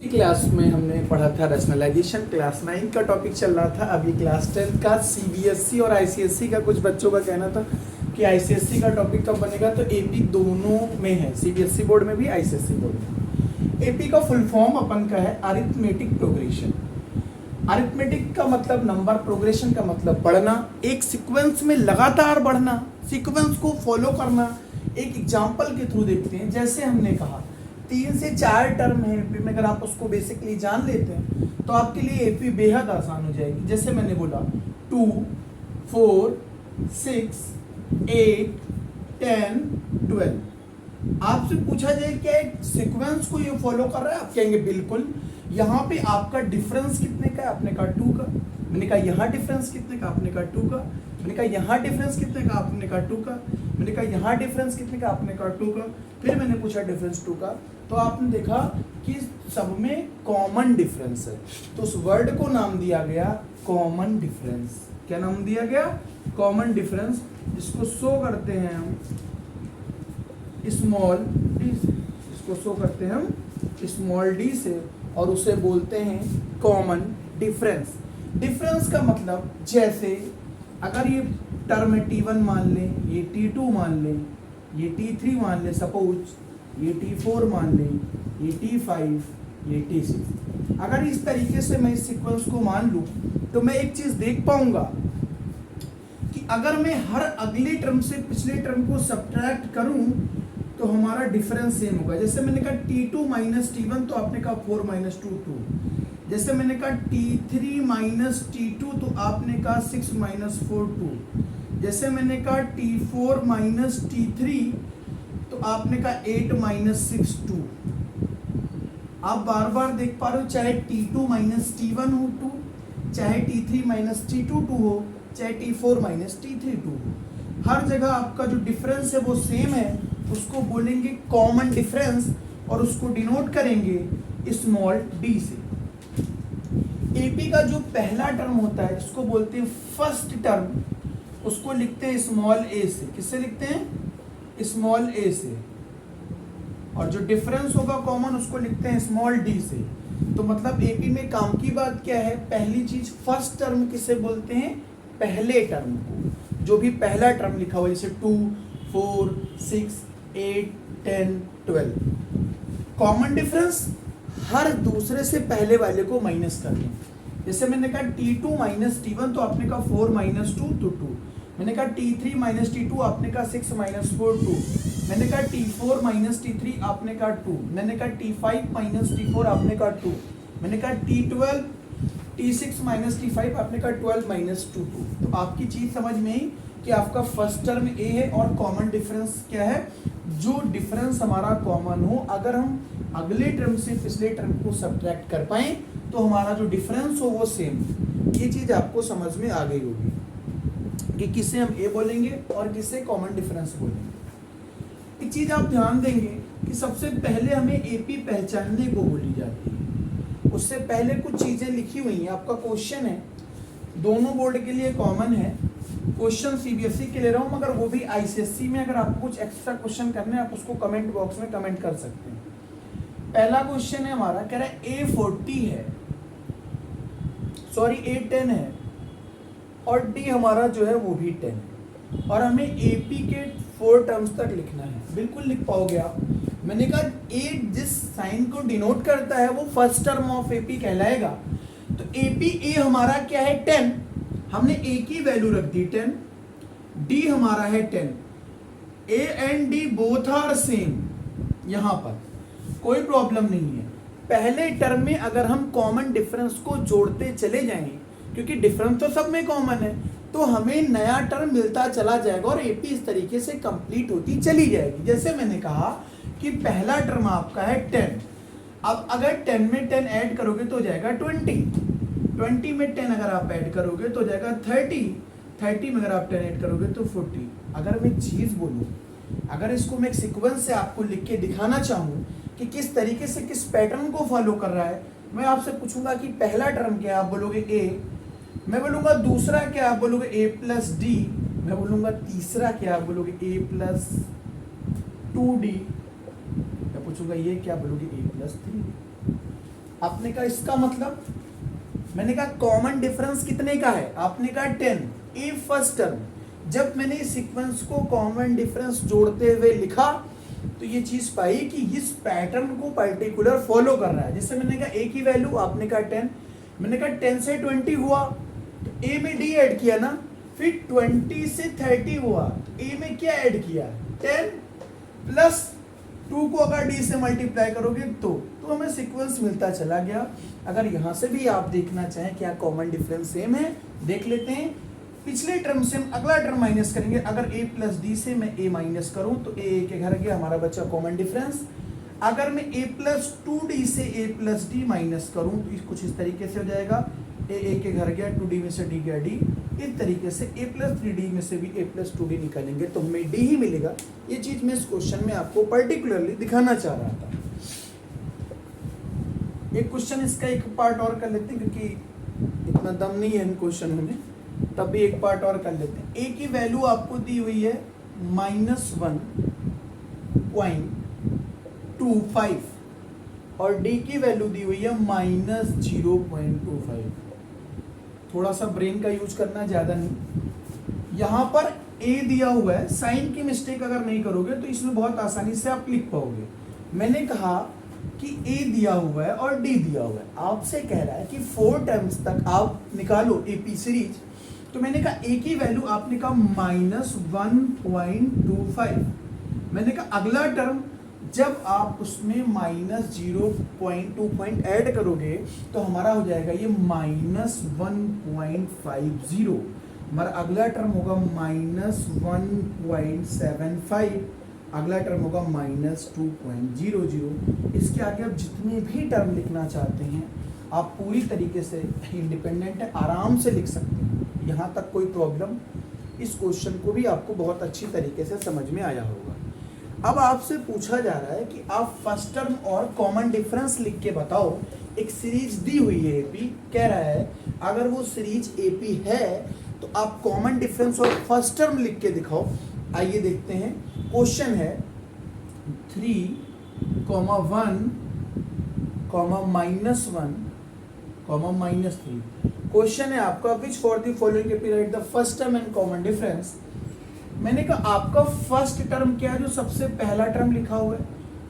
Class में हमने पढ़ा था रैशनलाइजेशन। क्लास 9 का टॉपिक चल रहा था। अभी क्लास 10 का सीबीएसई और आईसीएसई का कुछ बच्चों का कहना था कि आईसीएसई का टॉपिक कब बनेगा, तो एपी दोनों में है, सीबीएसई बोर्ड में भी आईसीएसई बोर्ड में। एपी का फुल फॉर्म अपन का है अरिथमेटिक प्रोग्रेशन। अरिथमेटिक का मतलब नंबर, प्रोग्रेशन का मतलब बढ़ना, एक सीक्वेंस में लगातार बढ़ना, सीक्वेंस को फॉलो करना। एक एग्जांपल के थ्रू देखते हैं। जैसे हमने कहा 3 से 4 टर्म है एपी में, अगर आप उसको बेसिकली जान लेते हैं तो आपके लिए एपी बेहद आसान हो जाएगी। जैसे मैंने बोला 2, 4, 6, 8, 10, 12। आपसे पूछा जाए क्या एक सीक्वेंस को ये फॉलो कर रहा है, आप कहेंगे बिल्कुल। यहाँ पे आपका डिफरेंस कितने का है, आपने कहा 2 का। मैंने कहा यहाँ डिफरेंस कितने का, आपने कहा 2 का। मैंने कहा यहाँ डिफरेंस कितने का, आपने कहा 2 का। मैंने कहा यहाँ डिफरेंस कितने का, आपने कहा 2 का। फिर मैंने पूछा डिफरेंस 2 का, तो आपने देखा कि सब में कॉमन डिफरेंस है, तो उस वर्ड को नाम दिया गया कॉमन डिफरेंस। क्या नाम दिया गया? Common difference. इसको शो करते हैं हम स्मॉल डी से, इसको शो करते हैं हम स्मॉल डी से, और उसे बोलते हैं कॉमन डिफरेंस। डिफरेंस का मतलब, जैसे अगर ये टर्म है T1 मान लें, ये T2 मान लें, ये T3 मान लें, सपोज ये T4 मान लें, ये T5, ये T6। अगर इस तरीके से मैं इस सीक्वेंस को मान लूं तो मैं एक चीज देख पाऊंगा कि अगर मैं हर अगले टर्म से पिछले टर्म को सब्ट्रैक्ट करूं तो हमारा डिफरेंस सेम होगा। जैसे मैंने कहा T2 माइनस T1, तो आपने कहा 4 माइनस 2, 2। जैसे मैंने कहा T3 माइनस T2, तो आपने कहा 6 माइनस 4, 2। जैसे मैंने कहा T4 माइनस T3, तो आपने कहा 8 माइनस 6, 2। आप बार बार देख पा रहे हो, चाहे T2 माइनस T1 हो 2, चाहे T3 माइनस T2 2 हो, चाहे T4 माइनस T3 2 हो, हर जगह आपका जो डिफरेंस है वो सेम है। उसको बोलेंगे कॉमन डिफरेंस, और उसको डिनोट करेंगे स्मॉल डी से। एपी का जो पहला टर्म होता है इसको बोलते हैं फर्स्ट टर्म, उसको लिखते हैं स्मॉल ए से। किससे लिखते हैं? स्मॉल ए से। और जो डिफरेंस होगा कॉमन, उसको लिखते हैं स्मॉल डी से। तो मतलब एपी में काम की बात क्या है? पहली चीज, फर्स्ट टर्म किसे बोलते हैं? पहले टर्म को। जो भी पहला टर्म लिखा हुआ, जैसे 2, 4, 6, 8, 10, 12। कॉमन डिफरेंस, हर दूसरे से पहले वाले को माइनस कर लें। जैसे मैंने कहा T2 माइनस T1, तो आपने कहा 4 माइनस 2, तो 2। मैंने कहा T3 माइनस T2, आपने कहा 6 माइनस 4, 2। मैंने कहा T4 माइनस T3, आपने कहा 2। मैंने कहा T5 माइनस T4, आपने कहा 2। मैंने कहा T12, T6 माइनस T5, आपने कहा 12 माइनस 2, 2। तो आपकी चीज समझ में आई कि आपका फर्स्ट टर्म ए है और कॉमन डिफरेंस क्या है? जो डिफरेंस हमारा कॉमन हो, अगर हम अगले टर्म से पिछले टर्म को सब्ट्रैक्ट कर पाएं तो हमारा जो डिफरेंस हो वो सेम। ये चीज आपको समझ में आ गई होगी कि किसे हम ए बोलेंगे और किसे कॉमन डिफरेंस बोलेंगे। एक चीज आप ध्यान देंगे कि सबसे पहले हमें एपी पहचानने को बोली जाती है। उससे पहले कुछ चीजें लिखी हुई हैं। आपका क्वेश्चन है, दोनों बोर्ड के लिए कॉमन है। क्वेश्चन सीबीएसई के ले रहा हूं, मगर वो भी आईसीएसई में। अगर आपको कुछ एक्स्ट्रा क्वेश्चन करने हैं, आप उसको कमेंट बॉक्स में कमेंट कर सकते हैं। पहला क्वेश्चन है हमारा, कह रहा है A40 है, सॉरी A10 है, और D हमारा जो है वो भी 10 है, और हमें AP के 4 टर्म्स तक लिखना है। बिल्कुल लिख पाओगे आप। मैंने कहा A जिस साइन को डिनोट करता है वो फर्स्ट टर्म ऑफ AP कहलाएगा। तो AP A हमारा क्या है? 10। हमने A की वैल्यू रख दी 10, D हमारा है 10। A and D both are same, यहां पर कोई प्रॉब्लम नहीं है। पहले टर्म में अगर हम कॉमन डिफरेंस को जोड़ते चले जाएं, क्योंकि डिफरेंस तो सब में कॉमन है, तो हमें नया टर्म मिलता चला जाएगा और एपी इस तरीके से कंप्लीट होती चली जाएगी। जैसे मैंने कहा कि पहला टर्म आपका है 10। अब अगर 10 में 10 ऐड करोगे तो हो जाएगा 20। 20 में 10 अगर आप ऐड करोगे तो हो जाएगा 30। 30 में अगर आप 10 ऐड करोगे तो 40। अगर मैं एक चीज बोलूं, अगर इसको मैं एक सीक्वेंस से आपको लिख के दिखाना चाहूँ कि किस तरीके से किस पैटर्न को फॉलो कर रहा है, मैं आपसे पूछूंगा कि पहला टर्म क्या, आप बोलोगे A। मैं बोलूंगा दूसरा क्या, आप बोलोगे A प्लस D। मैं बोलूंगा तीसरा क्या, आप बोलोगे A प्लस 2D। मैं पूछूंगा ये क्या, बोलोगे A प्लस 3D। आपने कहा इसका मतलब, मैंने कहा कॉमन डिफरेंस कितने का है, आपने कहा 10। ए फर्स्ट टर्म, जब मैंने इस सीक्वेंस को कॉमन डिफरेंस जोड़ते हुए लिखा तो ये चीज पाई कि इस पैटर्न को पर्टिकुलर फॉलो कर रहा है। जैसे मैंने कहा ए की वैल्यू, आपने कहा 10, मैंने कहा 10 से 20 हुआ तो ए में डी ऐड किया ना, फिर 20 से 30 हुआ तो ए में क्या ऐड किया, 10 प्लस 2 को अगर डी से मल्टीप्लाई करोगे तो हमें सीक्वेंस मिलता चला गया। अगर यहाँ से भी आप देखना चाहें क्या कॉमन डिफरेंस सेम है, देख लेते हैं। पिछले टर्म से हम अगला टर्म माइनस करेंगे। अगर a प्लस डी से मैं a माइनस करूं तो a के घर गया, हमारा बच्चा कॉमन डिफरेंस। अगर मैं a प्लस 2d से a प्लस डी माइनस करूं तो कुछ इस तरीके से हो जाएगा, a के घर गया, 2d में से d गया d। इस तरीके से a प्लस 3d में से भी a प्लस 2d निकालेंगे तो हमें d ही मिलेगा। ये चीज मैं इस क्वेश्चन में आपको पर्टिकुलरली दिखाना चाह रहा था। एक क्वेश्चन इसका एक पार्ट और कर लेते हैं, क्योंकि इतना दम नहीं है इन क्वेश्चनों में, तब भी एक पार्ट और कर लेते हैं। ए की वैल्यू आपको दी हुई है -1.25 और डी की वैल्यू दी हुई है -0.25। थोड़ा सा ब्रेन का यूज करना, ज्यादा नहीं। यहाँ पर ए दिया हुआ है, साइन की मिस्टेक अगर नहीं करोगे तो इसमें बहुत आसानी से आप लिख पाओगे। मैंने कहा कि ए दिया हुआ है और डी दिया हुआ है, आपसे कह रहा है कि 4 टर्म्स तक आप निकालो एपी सीरीज। तो मैंने कहा ए की वैल्यू, आपने कहा -1.25। मैंने कहा अगला टर्म जब आप उसमें -0.2 ऐड करोगे तो हमारा हो जाएगा ये -1.50। हमारा अगला टर्म होगा -1.75, अगला टर्म होगा -2.00। इसके आगे आप जितने भी टर्म लिखना चाहते हैं आप पूरी तरीके से इंडिपेंडेंट है, आराम से लिख सकते हैं। यहाँ तक कोई प्रॉब्लम, इस क्वेश्चन को भी आपको बहुत अच्छी तरीके से समझ में आया होगा। अब आपसे पूछा जा रहा है कि आप फर्स्ट टर्म और कॉमन डिफरेंस लिख के बताओ। एक सीरीज दी हुई है एपी, कह रहा है अगर वो सीरीज एपी है तो आप कॉमन डिफरेंस और फर्स्ट टर्म लिख के दिखाओ। आइए देखते हैं। क्वेश्चन है 3, 1, -1, -3। क्वेश्चन है आपका which for the following period the first term and common difference. मैंने कहा आपका फर्स्ट टर्म क्या है, जो सबसे पहला टर्म लिखा हुआ है,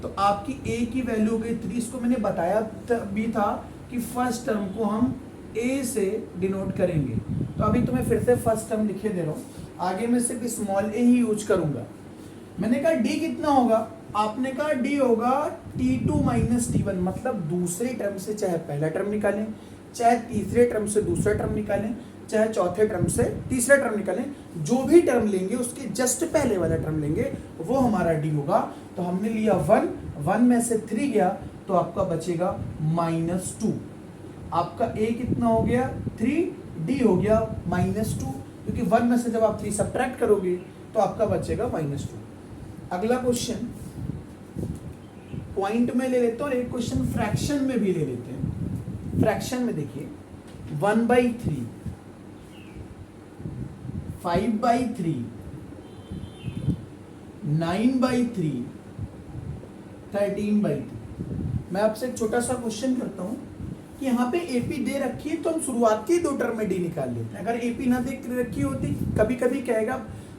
तो आपकी a की वैल्यू हो गई 3। इसको मैंने बताया भी था कि फर्स्ट टर्म को हम a से डिनोट करेंगे। तो अभी तो मैं फिर से फर्स्ट टर्म लिखे दे रहा हूँ, आगे मैं सिर्फ स्मॉल a ही यूज करूंगा। मैंने कहा d कितना होगा, आपने कहा d होगा t2 - t1, मतलब दूसरे टर्म से चाहे पहला टर्म निकालें, चाहे तीसरे टर्म से दूसरा टर्म निकालें, चाहे चौथे टर्म से तीसरा टर्म निकालें, जो भी टर्म लेंगे उसके जस्ट पहले वाला टर्म लेंगे, वो हमारा डी होगा। तो हमने लिया 1 में से 3 गया तो आपका बचेगा -2। आपका a कितना हो गया 3, d हो गया -2, क्योंकि 1 में से जब आप 3 सब्ट्रैक्ट करोगे तो आपका बचेगा -2। अगला क्वेश्चन पॉइंट में ले लेते हैं और एक क्वेश्चन फ्रैक्शन में भी ले लेते हैं। फ्रैक्शन में देखिए 1/3, 5/3, 9/3, 13/3। मैं आपसे एक छोटा सा क्वेश्चन करता हूं कि यहाँ पे एपी दे रखी है तो हम शुरुआती 2 टर्म में डी निकाल लेते हैं। अगर एपी ना दे रखी होती, कभी कभी कहेगा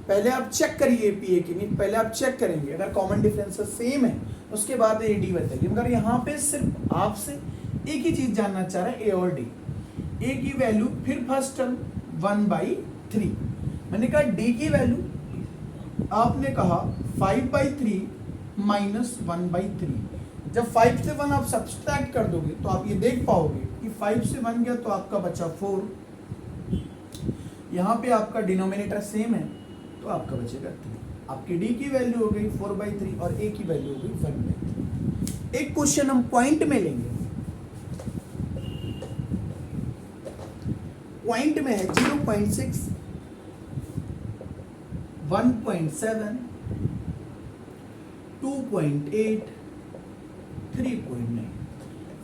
पहले आप चेक करिए एपी है कि नहीं, पहले आप चेक करेंगे, अगर कॉमन डिफरेंसेस सेम है उसके बाद ए डी बताइए। मगर यहाँ पे सिर्फ आपसे एक ही चीज जानना चाह रहा है, ए और डी। ए की वैल्यू, फिर फर्स्ट टर्म 1/3। मैंने कहा डी की वैल्यू, आपने कहा 5/3 - 1/3। जब 5 से 1 आप सब्सट्रैक्ट कर दोगे तो आप ये देख पाओगे कि 5 से 1 गया तो आपका बचा 4। यहाँ पे आपका डिनोमिनेटर सेम है तो आपका बचेगा 3। आपकी डी की वैल्यू हो गई 4/3 और ए की वैल्यू हो गई 1/3। एक क्वेश्चन हम पॉइंट में लेंगे। पॉइंट में है 0.6, 1.7, 2.8, 3.9।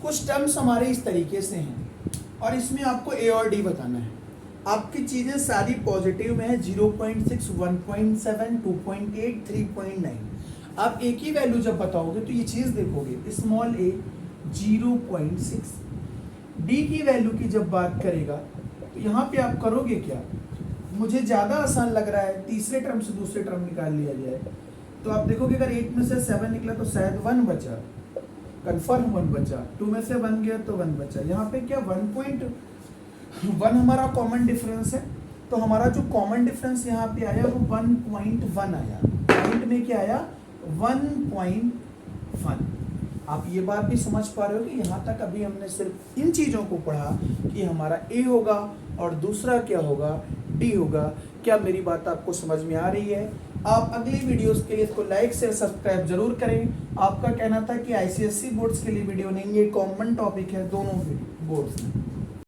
कुछ टर्म्स हमारे इस तरीके से हैं और इसमें आपको ए और डी बताना है। आपकी चीजें सारी पॉजिटिव में है, 0.6, 1.7, 2.8, 3.9। आप ए की वैल्यू जब बताओगे तो ये चीज देखोगे, स्मॉल ए 0.6। डी की वैल्यू की जब बात करेगा तो यहाँ पे आप करोगे क्या, मुझे ज़्यादा आसान लग रहा है तीसरे टर्म से दूसरे टर्म निकाल लिया जाए। तो आप देखोगे अगर 8 में से 7 निकला तो शायद 1 बचा, कन्फर्म 1 बचा, 2 में से 1 गया तो 1 बचा। यहाँ पे क्या 1.1 हमारा कॉमन डिफरेंस है, तो हमारा जो कॉमन डिफरेंस यहाँ पे आया वो 1.1 आया। पॉइंट में क्या आया 1.1। आप ये बात भी समझ पा रहे हो कि यहाँ तक अभी हमने सिर्फ इन चीज़ों को पढ़ा कि हमारा ए होगा और दूसरा क्या होगा, डी होगा। क्या मेरी बात आपको समझ में आ रही है? आप अगली वीडियोस के लिए इसको लाइक शेयर सब्सक्राइब जरूर करें। आपका कहना था कि आईसीएसई बोर्ड्स के लिए वीडियो नहीं, ये कॉमन टॉपिक है दोनों बोर्ड्स में।